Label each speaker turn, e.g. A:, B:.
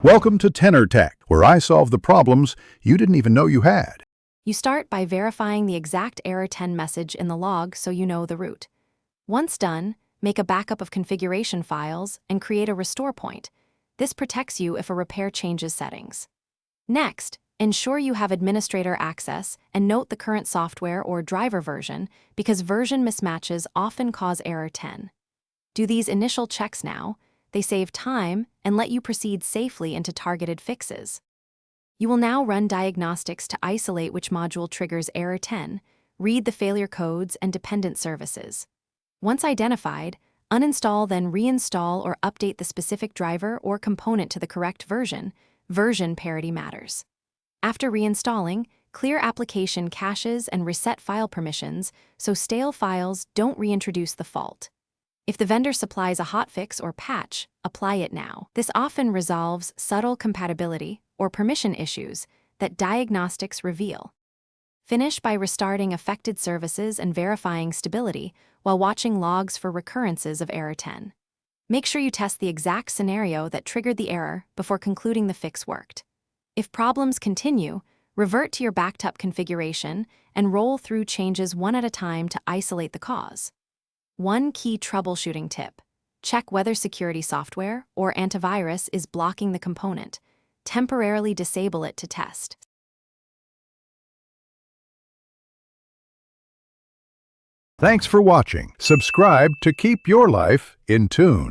A: Welcome to Tenor Tech, where I solve the problems you didn't even know you had.
B: You start by verifying the exact error 10 message in the log so you know the root. Once done, make a backup of configuration files and create a restore point. This protects you if a repair changes settings. Next, ensure you have administrator access and note the current software or driver version because version mismatches often cause error 10. Do these initial checks now. They save time and let you proceed safely into targeted fixes. You will now run diagnostics to isolate which module triggers error 10, read the failure codes and dependent services. Once identified, uninstall then reinstall or update the specific driver or component to the correct version. Version parity matters. After reinstalling, clear application caches and reset file permissions so stale files don't reintroduce the fault. If the vendor supplies a hotfix or patch, apply it now. This often resolves subtle compatibility or permission issues that diagnostics reveal. Finish by restarting affected services and verifying stability while watching logs for recurrences of error 10. Make sure you test the exact scenario that triggered the error before concluding the fix worked. If problems continue, revert to your backed up configuration and roll through changes one at a time to isolate the cause. One key troubleshooting tip: check whether security software or antivirus is blocking the component. Temporarily disable it to test.
A: Thanks for watching. Subscribe to keep your life in tune.